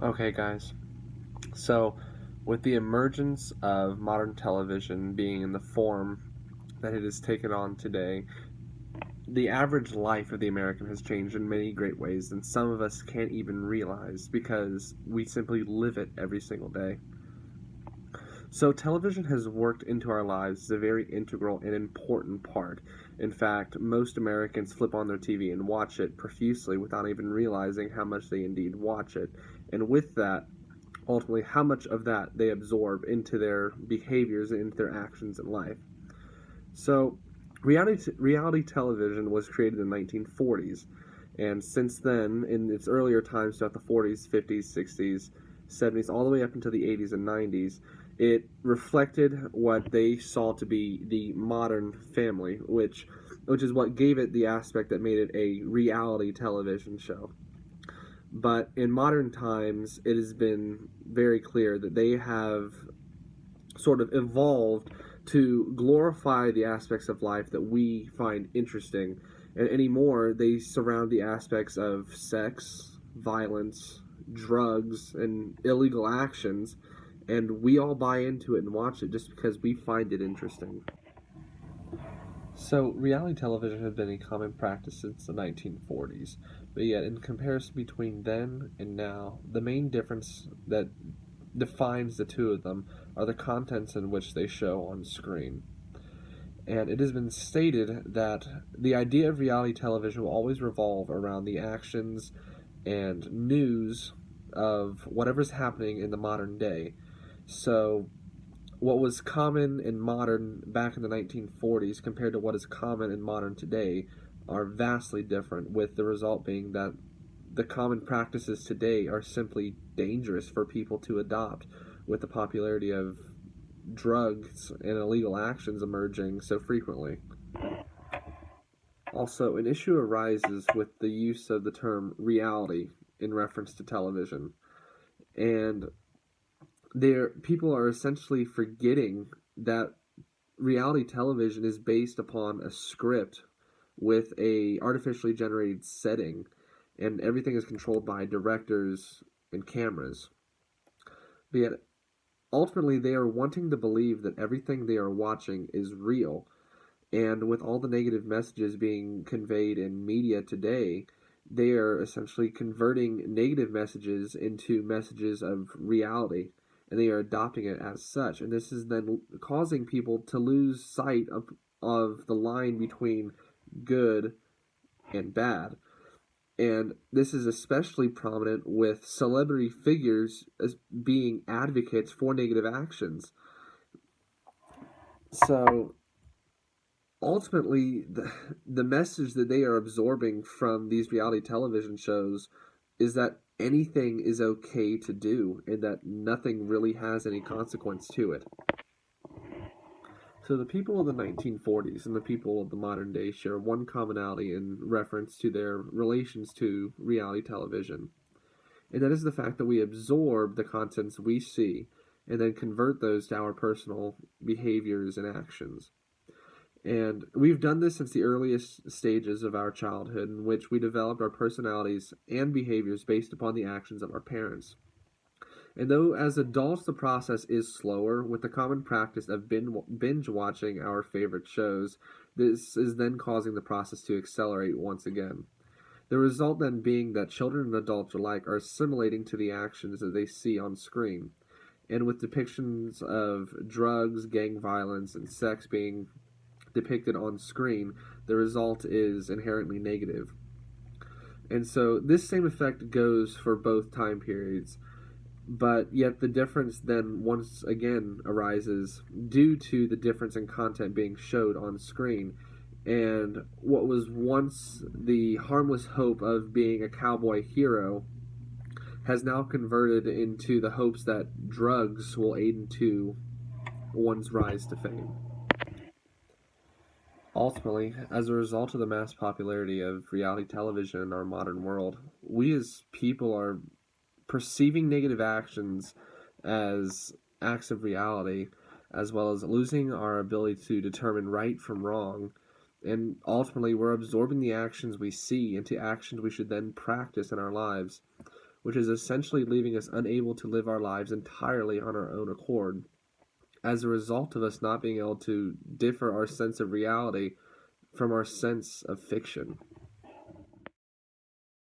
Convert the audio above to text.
Okay, guys. So, with the emergence of modern television being in the form that it has taken on today, the average life of the American has changed in many great ways, and some of us can't even realize because we simply live it every single day. So, television has worked into our lives as a very integral and important part. In fact, most Americans flip on their TV and watch it profusely without even realizing how much they indeed watch it. And with that, ultimately how much of that they absorb into their behaviors and into their actions in life. So, reality television was created in the 1940s, and since then, in its earlier times throughout the 40s, 50s, 60s, 70s, all the way up into the 80s and 90s, it reflected what they saw to be the modern family, which is what gave it the aspect that made it a reality television show. But in modern times, it has been very clear that they have sort of evolved to glorify the aspects of life that we find interesting. And anymore, they surround the aspects of sex, violence, drugs, and illegal actions. And we all buy into it and watch it just because we find it interesting. So, reality television had been a common practice since the 1940s, but yet, in comparison between then and now, the main difference that defines the two of them are the contents in which they show on screen. And it has been stated that the idea of reality television will always revolve around the actions and news of whatever's happening in the modern day. So, what was common in modern back in the 1940s compared to what is common in modern today are vastly different, with the result being that the common practices today are simply dangerous for people to adopt, with the popularity of drugs and illegal actions emerging so frequently. Also, an issue arises with the use of the term reality in reference to television, and people are essentially forgetting that reality television is based upon a script with a artificially generated setting, and everything is controlled by directors and cameras. But yet, ultimately, they are wanting to believe that everything they are watching is real. And with all the negative messages being conveyed in media today, they are essentially converting negative messages into messages of reality, and they are adopting it as such. And this is then causing people to lose sight of the line between good and bad. And this is especially prominent with celebrity figures as being advocates for negative actions. So ultimately, the message that they are absorbing from these reality television shows is that anything is okay to do and that nothing really has any consequence to it. So the people of the 1940s and the people of the modern day share one commonality in reference to their relations to reality television, and that is the fact that we absorb the contents we see and then convert those to our personal behaviors and actions. And we've done this since the earliest stages of our childhood, in which we developed our personalities and behaviors based upon the actions of our parents. And though as adults the process is slower, with the common practice of binge watching our favorite shows, this is then causing the process to accelerate once again. The result then being that children and adults alike are assimilating to the actions that they see on screen. And with depictions of drugs, gang violence, and sex being depicted on screen, the result is inherently negative. And so this same effect goes for both time periods, but yet the difference then once again arises due to the difference in content being showed on screen. And what was once the harmless hope of being a cowboy hero has now converted into the hopes that drugs will aid into one's rise to fame. Ultimately, as a result of the mass popularity of reality television in our modern world, we as people are perceiving negative actions as acts of reality, as well as losing our ability to determine right from wrong. And ultimately, we're absorbing the actions we see into actions we should then practice in our lives, which is essentially leaving us unable to live our lives entirely on our own accord, as a result of us not being able to differ our sense of reality from our sense of fiction.